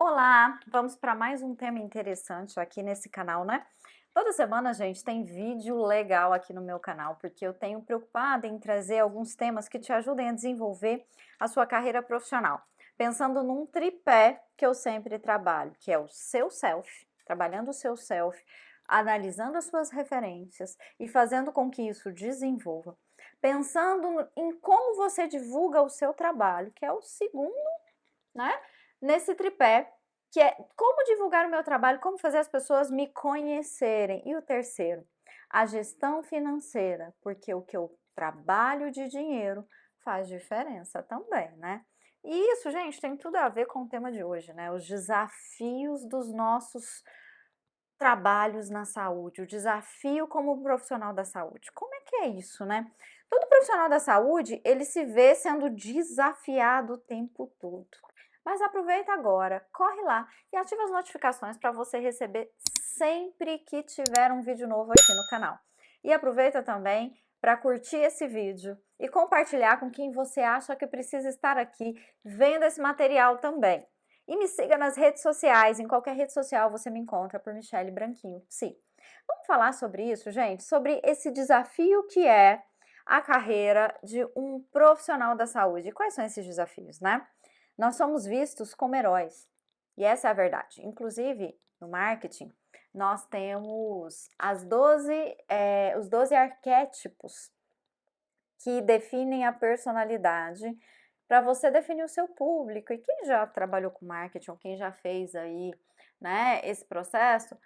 Olá, vamos para mais um tema interessante aqui nesse canal, né? Toda semana, gente, tem vídeo legal aqui no meu canal, porque eu tenho preocupada em trazer alguns temas que te ajudem a desenvolver a sua carreira profissional. Pensando num tripé que eu sempre trabalho, que é o seu self, trabalhando o seu self, analisando as suas referências e fazendo com que isso desenvolva. Pensando em como você divulga o seu trabalho, que é o segundo, né? Nesse tripé, que é como divulgar o meu trabalho, como fazer as pessoas me conhecerem. E o terceiro, a gestão financeira, porque o que eu trabalho de dinheiro faz diferença também, né? E isso, gente, tem tudo a ver com o tema de hoje, né? Os desafios dos nossos trabalhos na saúde, o desafio como profissional da saúde. Como é que é isso, né? Todo profissional da saúde, ele se vê sendo desafiado o tempo todo. Mas aproveita agora, corre lá e ativa as notificações para você receber sempre que tiver um vídeo novo aqui no canal. E aproveita também para curtir esse vídeo e compartilhar com quem você acha que precisa estar aqui vendo esse material também. E me siga nas redes sociais, em qualquer rede social você me encontra por Michele Branquinho, sim. Vamos falar sobre isso, gente? Sobre esse desafio que é a carreira de um profissional da saúde. Quais são esses desafios, né? Nós somos vistos como heróis, e essa é a verdade. Inclusive, no marketing, nós temos os 12 arquétipos que definem a personalidade para você definir o seu público. E quem já trabalhou com marketing ou quem já fez aí, né, esse processo,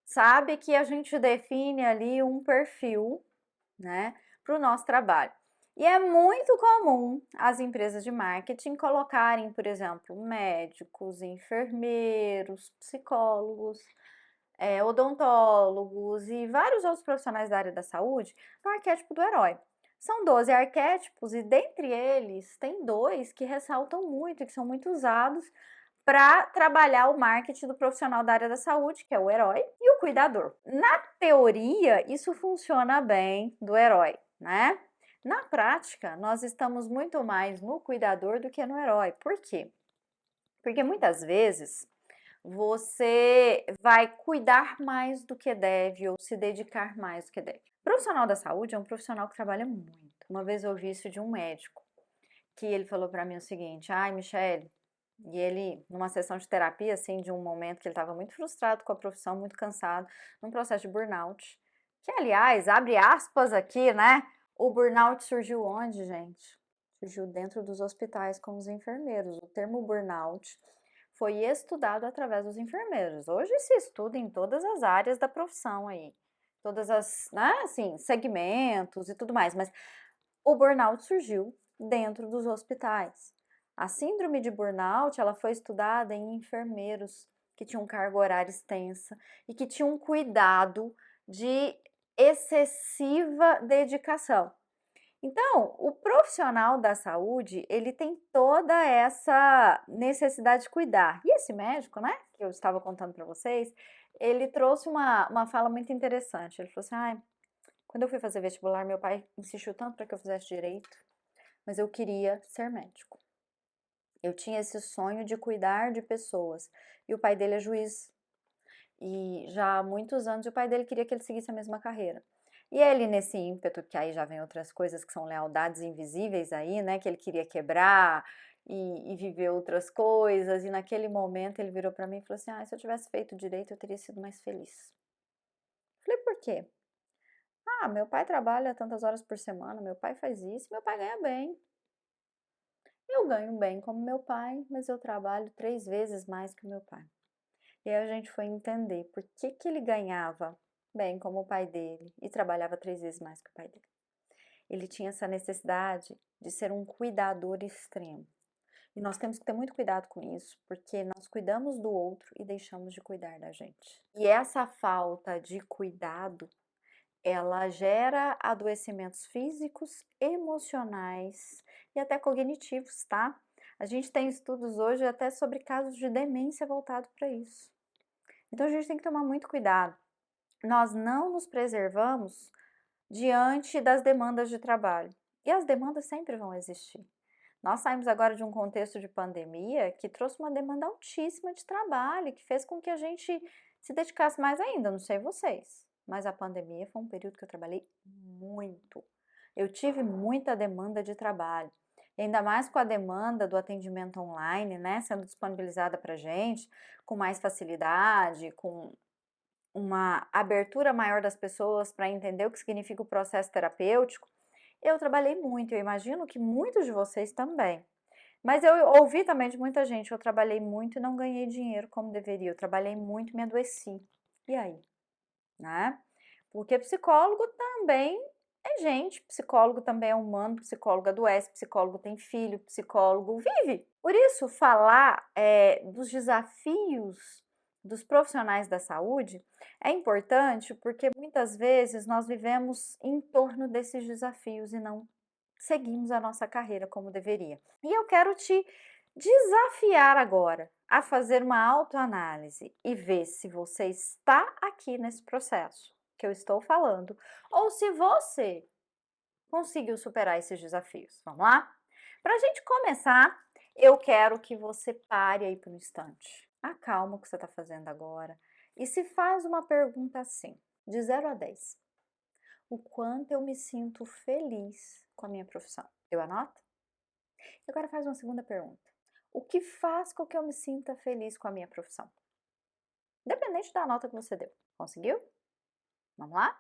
sabe que a gente define ali um perfil, né, para o nosso trabalho. E é muito comum as empresas de marketing colocarem, por exemplo, médicos, enfermeiros, psicólogos, odontólogos e vários outros profissionais da área da saúde no arquétipo do herói. São 12 arquétipos e dentre eles tem dois que ressaltam muito e que são muito usados para trabalhar o marketing do profissional da área da saúde, que é o herói e o cuidador. Na teoria, isso funciona bem do herói, né? Na prática, nós estamos muito mais no cuidador do que no herói. Por quê? Porque muitas vezes você vai cuidar mais do que deve ou se dedicar mais do que deve. O profissional da saúde é um profissional que trabalha muito. Uma vez eu ouvi isso de um médico, que ele falou para mim o seguinte: ai, Michele, e ele, numa sessão de terapia, assim, de um momento que ele estava muito frustrado com a profissão, muito cansado, num processo de burnout, que, aliás, abre aspas aqui, né? O burnout surgiu onde, gente? Surgiu dentro dos hospitais com os enfermeiros. O termo burnout foi estudado através dos enfermeiros. Hoje se estuda em todas as áreas da profissão aí, todas as, né, assim, segmentos e tudo mais, mas o burnout surgiu dentro dos hospitais. A síndrome de burnout, ela foi estudada em enfermeiros que tinham carga horária extensa e que tinham um cuidado de excessiva dedicação. Então, o profissional da saúde, ele tem toda essa necessidade de cuidar. E esse médico, né, que eu estava contando para vocês, ele trouxe uma fala muito interessante. Ele falou assim: ah, quando eu fui fazer vestibular, meu pai insistiu tanto para que eu fizesse direito, mas eu queria ser médico. Eu tinha esse sonho de cuidar de pessoas. E o pai dele é juiz. E já há muitos anos o pai dele queria que ele seguisse a mesma carreira. E ele, nesse ímpeto, que aí já vem outras coisas que são lealdades invisíveis aí, né? Que ele queria quebrar e viver outras coisas. E naquele momento ele virou para mim e falou assim: ah, se eu tivesse feito direito, eu teria sido mais feliz. Falei, por quê? Ah, meu pai trabalha tantas horas por semana, meu pai faz isso, meu pai ganha bem. Eu ganho bem como meu pai, mas eu trabalho 3 vezes mais que o meu pai. E aí a gente foi entender por que que ele ganhava bem como o pai dele e trabalhava 3 vezes mais que o pai dele. Ele tinha essa necessidade de ser um cuidador extremo. E nós temos que ter muito cuidado com isso, porque nós cuidamos do outro e deixamos de cuidar da gente. E essa falta de cuidado, ela gera adoecimentos físicos, emocionais e até cognitivos, tá? A gente tem estudos hoje até sobre casos de demência voltado para isso. Então a gente tem que tomar muito cuidado. Nós não nos preservamos diante das demandas de trabalho. E as demandas sempre vão existir. Nós saímos agora de um contexto de pandemia que trouxe uma demanda altíssima de trabalho, que fez com que a gente se dedicasse mais ainda. Não sei vocês, mas a pandemia foi um período que eu trabalhei muito. Eu tive muita demanda de trabalho. E ainda mais com a demanda do atendimento online, né, sendo disponibilizada para gente com mais facilidade, com uma abertura maior das pessoas para entender o que significa o processo terapêutico. Eu trabalhei muito, eu imagino que muitos de vocês também. Mas eu ouvi também de muita gente, eu trabalhei muito e não ganhei dinheiro como deveria. Eu trabalhei muito e me adoeci. E aí? Né? Porque psicólogo também é gente, psicólogo também é humano, psicólogo adoece, psicólogo tem filho, psicólogo vive. Por isso, falar dos desafios dos profissionais da saúde é importante porque muitas vezes nós vivemos em torno desses desafios e não seguimos a nossa carreira como deveria. E eu quero te desafiar agora a fazer uma autoanálise e ver se você está aqui nesse processo que eu estou falando ou se você conseguiu superar esses desafios. Vamos lá? Para a gente começar, eu quero que você pare aí por um instante. Acalma o que você está fazendo agora e se faz uma pergunta assim, de 0 a 10. O quanto eu me sinto feliz com a minha profissão? Eu anoto? E agora faz uma segunda pergunta. O que faz com que eu me sinta feliz com a minha profissão? Independente da nota que você deu. Conseguiu? Vamos lá?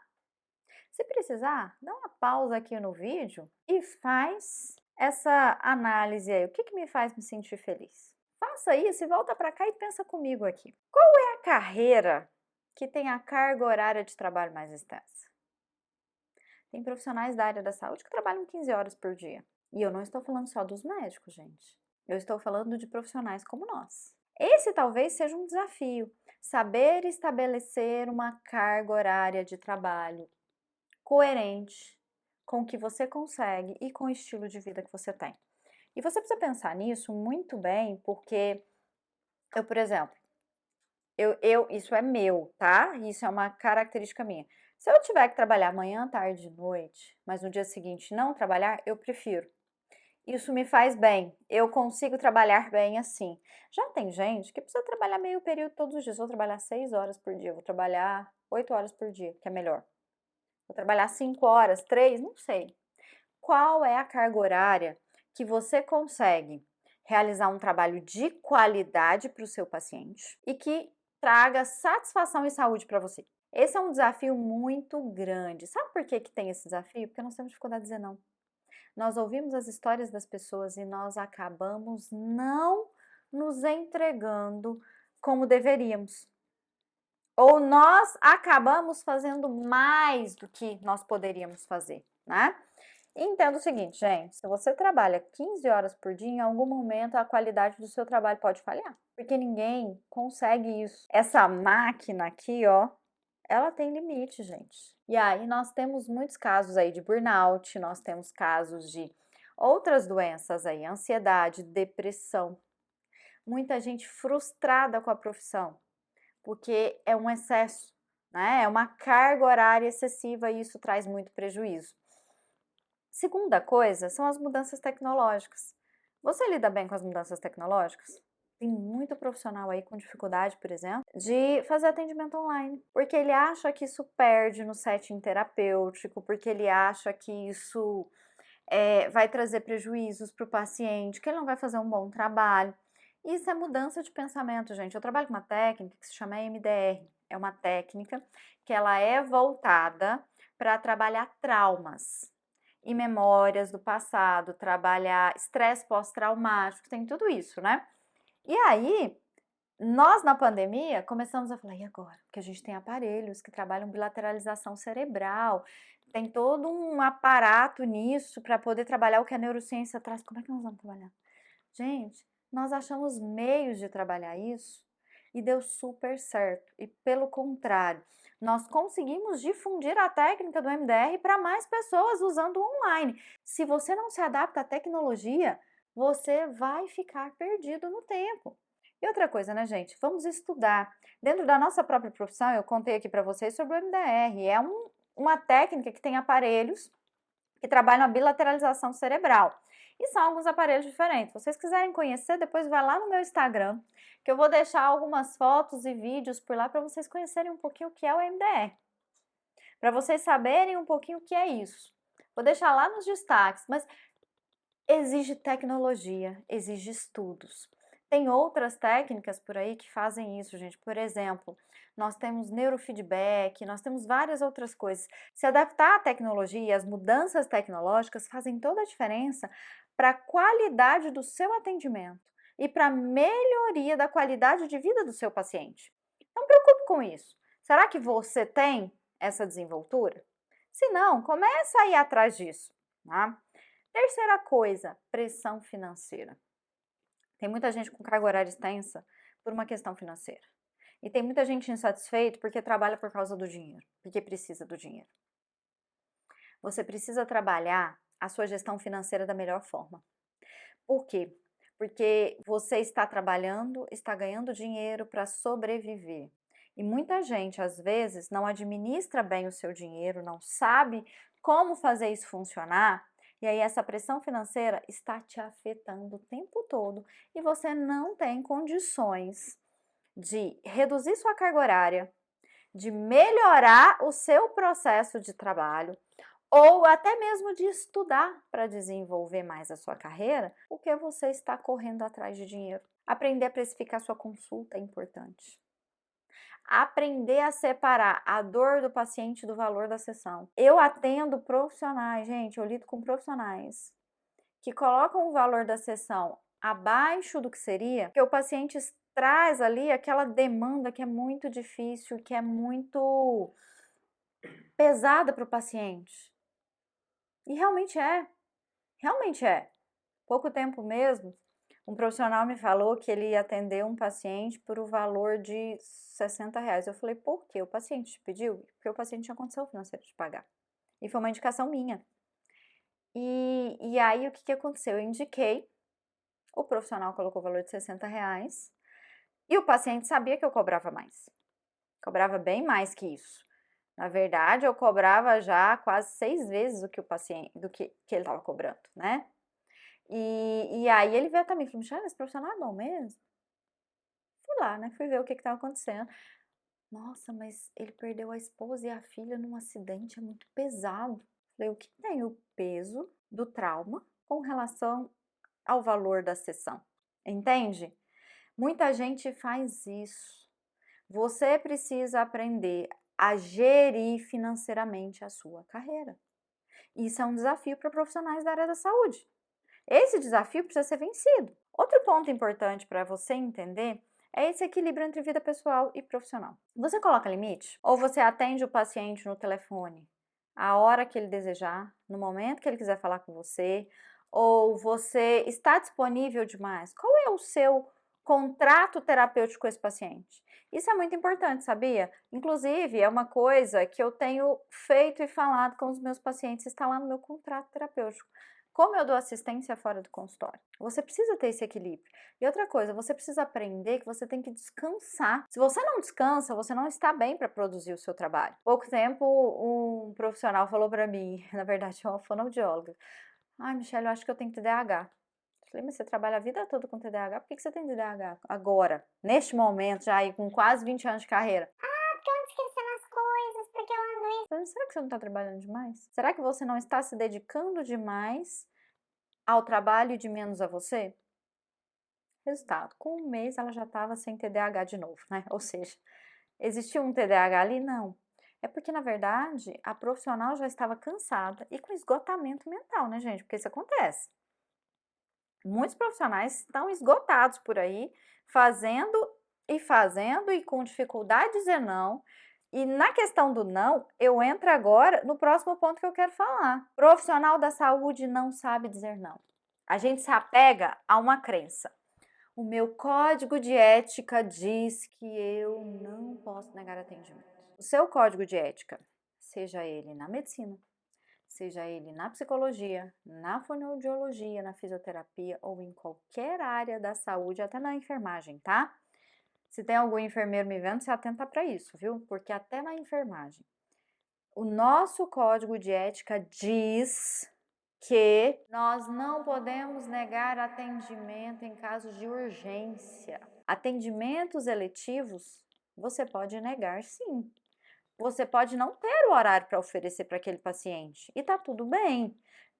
Se precisar, dá uma pausa aqui no vídeo e faz essa análise aí. O que me faz me sentir feliz? Faça isso e volta para cá e pensa comigo aqui. Qual é a carreira que tem a carga horária de trabalho mais extensa? Tem profissionais da área da saúde que trabalham 15 horas por dia. E eu não estou falando só dos médicos, gente. Eu estou falando de profissionais como nós. Esse talvez seja um desafio, saber estabelecer uma carga horária de trabalho coerente com o que você consegue e com o estilo de vida que você tem. E você precisa pensar nisso muito bem, porque eu, por exemplo, isso é meu, tá? Isso é uma característica minha. Se eu tiver que trabalhar manhã, tarde e noite, mas no dia seguinte não trabalhar, eu prefiro. Isso me faz bem, eu consigo trabalhar bem assim. Já tem gente que precisa trabalhar meio período todos os dias. Vou trabalhar 6 horas por dia, vou trabalhar 8 horas por dia, que é melhor. Vou trabalhar 5 horas, 3, não sei. Qual é a carga horária que você consegue realizar um trabalho de qualidade para o seu paciente e que traga satisfação e saúde para você? Esse é um desafio muito grande. Sabe por que tem esse desafio? Porque nós temos dificuldade de dizer não. Nós ouvimos as histórias das pessoas e nós acabamos não nos entregando como deveríamos. Ou nós acabamos fazendo mais do que nós poderíamos fazer, né? Entenda o seguinte, gente, se você trabalha 15 horas por dia, em algum momento a qualidade do seu trabalho pode falhar, porque ninguém consegue isso. Essa máquina aqui, ó, ela tem limite, gente. E aí nós temos muitos casos aí de burnout, nós temos casos de outras doenças aí, ansiedade, depressão. Muita gente frustrada com a profissão, porque é um excesso, né? É uma carga horária excessiva e isso traz muito prejuízo. Segunda coisa são as mudanças tecnológicas. Você lida bem com as mudanças tecnológicas? Tem muito profissional aí com dificuldade, por exemplo, de fazer atendimento online, porque ele acha que isso perde no setting terapêutico, porque ele acha que isso vai trazer prejuízos para o paciente, que ele não vai fazer um bom trabalho. Isso é mudança de pensamento, gente. Eu trabalho com uma técnica que se chama EMDR. É uma técnica que ela é voltada para trabalhar traumas e memórias do passado, trabalhar estresse pós-traumático, tem tudo isso, né? E aí, nós na pandemia começamos a falar, e agora? Porque a gente tem aparelhos que trabalham bilateralização cerebral, tem todo um aparato nisso para poder trabalhar o que a neurociência traz. Como é que nós vamos trabalhar? Gente, nós achamos meios de trabalhar isso e deu super certo. E pelo contrário, nós conseguimos difundir a técnica do MDR para mais pessoas usando online. Se você não se adapta à tecnologia, você vai ficar perdido no tempo. E outra coisa, né, gente? Vamos estudar. Dentro da nossa própria profissão, eu contei aqui para vocês sobre o MDR. É uma técnica que tem aparelhos que trabalham a bilateralização cerebral. E são alguns aparelhos diferentes. Se vocês quiserem conhecer, depois vai lá no meu Instagram, que eu vou deixar algumas fotos e vídeos por lá para vocês conhecerem um pouquinho o que é o MDR. Para vocês saberem um pouquinho o que é isso. Vou deixar lá nos destaques, mas exige tecnologia, exige estudos. Tem outras técnicas por aí que fazem isso, gente. Por exemplo, nós temos neurofeedback, nós temos várias outras coisas. Se adaptar à tecnologia e as mudanças tecnológicas fazem toda a diferença para a qualidade do seu atendimento e para a melhoria da qualidade de vida do seu paciente. Não preocupe com isso. Será que você tem essa desenvoltura? Se não, comece a ir atrás disso, tá? Terceira coisa, pressão financeira. Tem muita gente com carga horária extensa por uma questão financeira. E tem muita gente insatisfeita porque trabalha por causa do dinheiro, porque precisa do dinheiro. Você precisa trabalhar a sua gestão financeira da melhor forma. Por quê? Porque você está trabalhando, está ganhando dinheiro para sobreviver. E muita gente, às vezes, não administra bem o seu dinheiro, não sabe como fazer isso funcionar. E aí essa pressão financeira está te afetando o tempo todo e você não tem condições de reduzir sua carga horária, de melhorar o seu processo de trabalho ou até mesmo de estudar para desenvolver mais a sua carreira, porque você está correndo atrás de dinheiro. Aprender a precificar sua consulta é importante. Aprender a separar a dor do paciente do valor da sessão. Eu atendo profissionais, gente, eu lido com profissionais que colocam o valor da sessão abaixo do que seria, porque o paciente traz ali aquela demanda que é muito difícil, que é muito pesada para o paciente. E realmente é, realmente é. Pouco tempo mesmo, um profissional me falou que ele ia atender um paciente por o valor de R$ 60. Eu falei, por quê? O paciente te pediu? Porque o paciente tinha condição financeira de pagar. E foi uma indicação minha. E aí, o que aconteceu? Eu indiquei, o profissional colocou o valor de R$ 60 e o paciente sabia que eu cobrava mais. Cobrava bem mais que isso. Na verdade, eu cobrava já quase 6 vezes o que o paciente, que ele estava cobrando, né? E aí ele veio até mim e falou, Michelle, esse profissional é bom mesmo? Fui lá, né? Fui ver o que estava acontecendo. Nossa, mas ele perdeu a esposa e a filha num acidente, é muito pesado. Falei, o que tem o peso do trauma com relação ao valor da sessão? Entende? Muita gente faz isso. Você precisa aprender a gerir financeiramente a sua carreira. Isso é um desafio para profissionais da área da saúde. Esse desafio precisa ser vencido. Outro ponto importante para você entender é esse equilíbrio entre vida pessoal e profissional. Você coloca limite? Ou você atende o paciente no telefone a hora que ele desejar, no momento que ele quiser falar com você? Ou você está disponível demais? Qual é o seu contrato terapêutico com esse paciente? Isso é muito importante, sabia? Inclusive, é uma coisa que eu tenho feito e falado com os meus pacientes, está lá no meu contrato terapêutico. Como eu dou assistência fora do consultório? Você precisa ter esse equilíbrio. E outra coisa, você precisa aprender que você tem que descansar. Se você não descansa, você não está bem para produzir o seu trabalho. Pouco tempo, um profissional falou para mim, na verdade é uma fonoaudióloga, ai, Michelle, eu acho que eu tenho TDAH. Eu falei, mas você trabalha a vida toda com TDAH, por que você tem TDAH agora, neste momento, já aí com quase 20 anos de carreira? Será que você não está trabalhando demais? Será que você não está se dedicando demais ao trabalho e de menos a você? Resultado, com um mês ela já estava sem TDAH de novo, né? Ou seja, existiu um TDAH ali? Não. É porque, na verdade, a profissional já estava cansada e com esgotamento mental, né, gente? Porque isso acontece. Muitos profissionais estão esgotados por aí, fazendo e com dificuldade de dizer não. E na questão do não, eu entro agora no próximo ponto que eu quero falar. Profissional da saúde não sabe dizer não. A gente se apega a uma crença. O meu código de ética diz que eu não posso negar atendimento. O seu código de ética, seja ele na medicina, seja ele na psicologia, na fonoaudiologia, na fisioterapia ou em qualquer área da saúde, até na enfermagem, tá? Se tem algum enfermeiro me vendo, se atenta para isso, viu? Porque até na enfermagem, o nosso código de ética diz que nós não podemos negar atendimento em casos de urgência. Atendimentos eletivos, você pode negar sim. Você pode não ter o horário para oferecer para aquele paciente e tá tudo bem.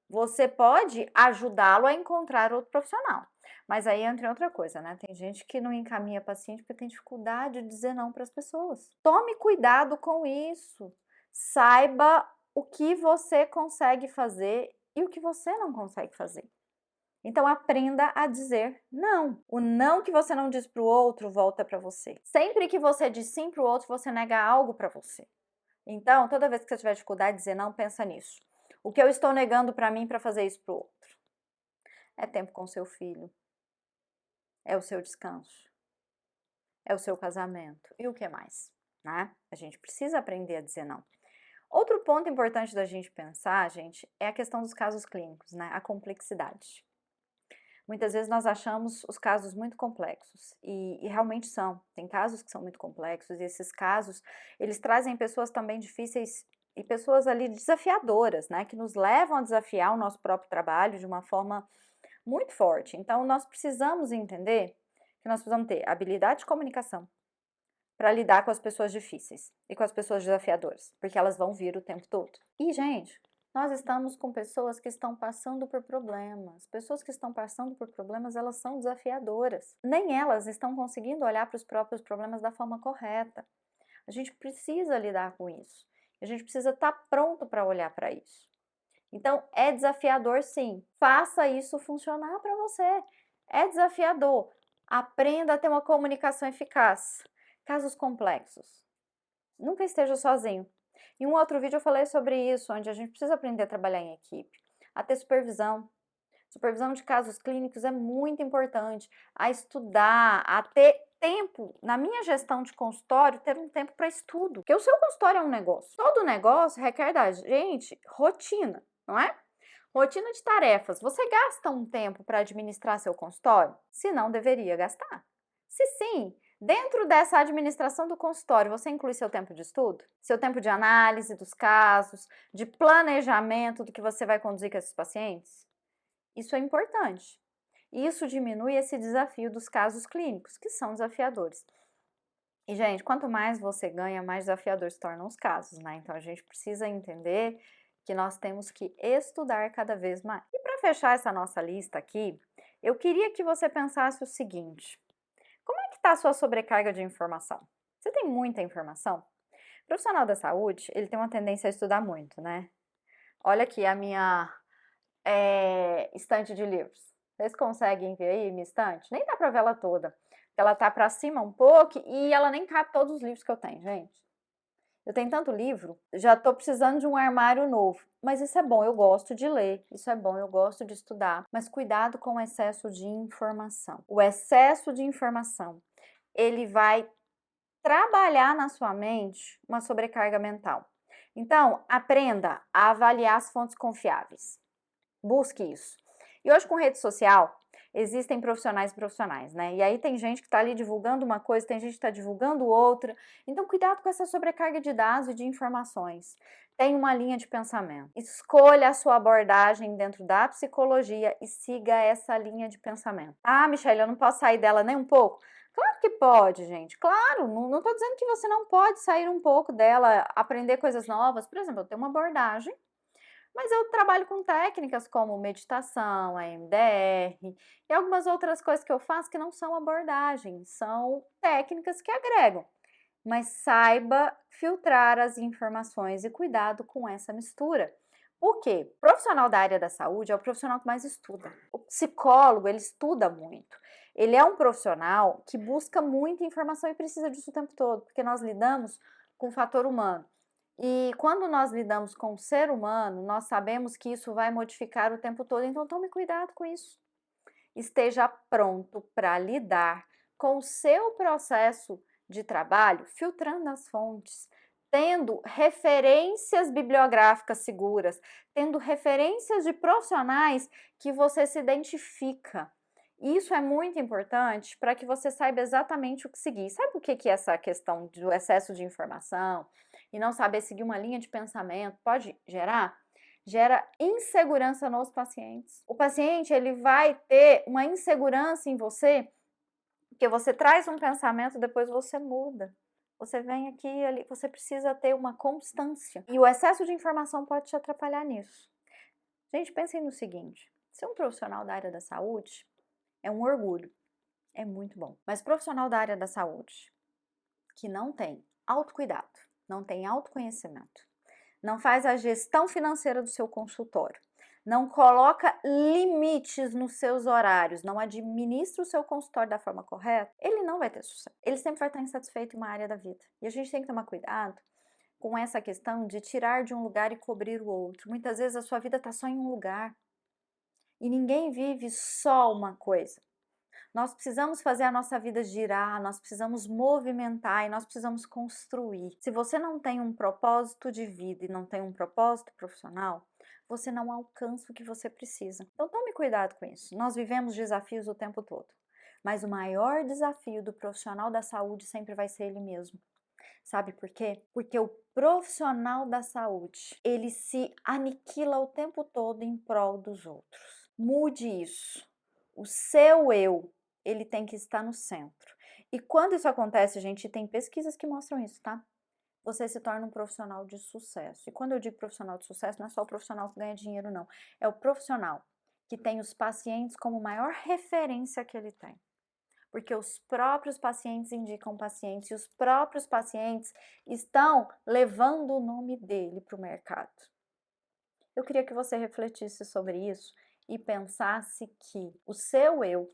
Você pode ajudá-lo a encontrar outro profissional. Mas aí entra em outra coisa, né? Tem gente que não encaminha paciente porque tem dificuldade de dizer não para as pessoas. Tome cuidado com isso. Saiba o que você consegue fazer e o que você não consegue fazer. Então aprenda a dizer não. O não que você não diz para o outro volta para você. Sempre que você diz sim para o outro, você nega algo para você. Então, toda vez que você tiver dificuldade de dizer não, pensa nisso. O que eu estou negando para mim para fazer isso para o outro? É tempo com seu filho. É o seu descanso. É o seu casamento. E o que mais? Né? A gente precisa aprender a dizer não. Outro ponto importante da gente pensar, gente, é a questão dos casos clínicos, né? A complexidade. Muitas vezes nós achamos os casos muito complexos e realmente são. Tem casos que são muito complexos e esses casos, eles trazem pessoas também difíceis e pessoas ali desafiadoras, né? Que nos levam a desafiar o nosso próprio trabalho de uma forma muito forte. Então, nós precisamos entender que nós precisamos ter habilidade de comunicação para lidar com as pessoas difíceis e com as pessoas desafiadoras, porque elas vão vir o tempo todo. E, gente, nós estamos com pessoas que estão passando por problemas. Pessoas que estão passando por problemas, elas são desafiadoras. Nem elas estão conseguindo olhar para os próprios problemas da forma correta. A gente precisa lidar com isso. A gente precisa estar pronto para olhar para isso. Então, é desafiador sim. Faça isso funcionar para você. É desafiador. Aprenda a ter uma comunicação eficaz. Casos complexos. Nunca esteja sozinho. Em um outro vídeo eu falei sobre isso, onde a gente precisa aprender a trabalhar em equipe, a ter supervisão. Supervisão de casos clínicos é muito importante, a estudar, a ter tempo, na minha gestão de consultório, ter um tempo para estudo. Porque o seu consultório é um negócio. Todo negócio requer da gente rotina, não é? Rotina de tarefas. Você gasta um tempo para administrar seu consultório? Se não, deveria gastar. Se sim, dentro dessa administração do consultório, você inclui seu tempo de estudo? Seu tempo de análise dos casos, de planejamento do que você vai conduzir com esses pacientes? Isso é importante. Isso diminui esse desafio dos casos clínicos, que são desafiadores. E, gente, quanto mais você ganha, mais desafiadores se tornam os casos, né? Então, a gente precisa entender que nós temos que estudar cada vez mais. E para fechar essa nossa lista aqui, eu queria que você pensasse o seguinte: como é que está a sua sobrecarga de informação? Você tem muita informação? O profissional da saúde, ele tem uma tendência a estudar muito, né? Olha aqui a minha estante de livros. Vocês conseguem ver aí minha estante? Nem dá para ver ela toda. Ela tá para cima um pouco e ela nem cabe todos os livros que eu tenho, gente. Eu tenho tanto livro, já tô precisando de um armário novo. Mas isso é bom, eu gosto de ler, isso é bom, eu gosto de estudar. Mas cuidado com o excesso de informação. O excesso de informação, ele vai trabalhar na sua mente uma sobrecarga mental. Então, aprenda a avaliar as fontes confiáveis. Busque isso. E hoje com rede social, existem profissionais e profissionais, né? E aí tem gente que está ali divulgando uma coisa, tem gente que está divulgando outra. Então, cuidado com essa sobrecarga de dados e de informações. Tenha uma linha de pensamento. Escolha a sua abordagem dentro da psicologia e siga essa linha de pensamento. Ah, Michelle, eu não posso sair dela nem um pouco? Claro que pode, gente. Claro, não estou dizendo que você não pode sair um pouco dela, aprender coisas novas. Por exemplo, eu tenho uma abordagem, mas eu trabalho com técnicas como meditação, a EMDR e algumas outras coisas que eu faço que não são abordagens, são técnicas que agregam. Mas saiba filtrar as informações e cuidado com essa mistura. Por quê? O profissional da área da saúde é o profissional que mais estuda. O psicólogo, ele estuda muito. Ele é um profissional que busca muita informação e precisa disso o tempo todo, porque nós lidamos com o fator humano. E quando nós lidamos com o ser humano, nós sabemos que isso vai modificar o tempo todo, então tome cuidado com isso. Esteja pronto para lidar com o seu processo de trabalho, filtrando as fontes, tendo referências bibliográficas seguras, tendo referências de profissionais que você se identifica. Isso é muito importante para que você saiba exatamente o que seguir. Sabe o que é essa questão do excesso de informação e não saber seguir uma linha de pensamento pode gerar? gera insegurança nos pacientes. O paciente, ele vai ter uma insegurança em você, porque você traz um pensamento, depois você muda. Você vem aqui e ali, você precisa ter uma constância. E o excesso de informação pode te atrapalhar nisso. Gente, pensem no seguinte, ser um profissional da área da saúde é um orgulho, é muito bom. Mas profissional da área da saúde que não tem autocuidado, não tem autoconhecimento, não faz a gestão financeira do seu consultório, não coloca limites nos seus horários, não administra o seu consultório da forma correta, ele não vai ter sucesso. Ele sempre vai estar insatisfeito em uma área da vida. E a gente tem que tomar cuidado com essa questão de tirar de um lugar e cobrir o outro. Muitas vezes a sua vida está só em um lugar. E ninguém vive só uma coisa. Nós precisamos fazer a nossa vida girar, nós precisamos movimentar e nós precisamos construir. Se você não tem um propósito de vida e não tem um propósito profissional, você não alcança o que você precisa. Então tome cuidado com isso. Nós vivemos desafios o tempo todo, mas o maior desafio do profissional da saúde sempre vai ser ele mesmo. Sabe por quê? Porque o profissional da saúde, ele se aniquila o tempo todo em prol dos outros. Mude isso. O seu eu, ele tem que estar no centro. E quando isso acontece, gente, tem pesquisas que mostram isso, tá? Você se torna um profissional de sucesso. E quando eu digo profissional de sucesso, não é só o profissional que ganha dinheiro, não. É o profissional que tem os pacientes como maior referência que ele tem. Porque os próprios pacientes indicam pacientes e os próprios pacientes estão levando o nome dele para o mercado. Eu queria que você refletisse sobre isso e pensasse que o seu eu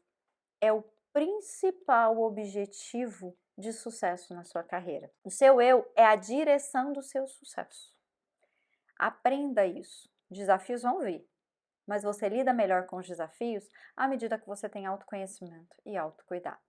é o principal objetivo de sucesso na sua carreira. O seu eu é a direção do seu sucesso. Aprenda isso. Desafios vão vir, mas você lida melhor com os desafios à medida que você tem autoconhecimento e autocuidado.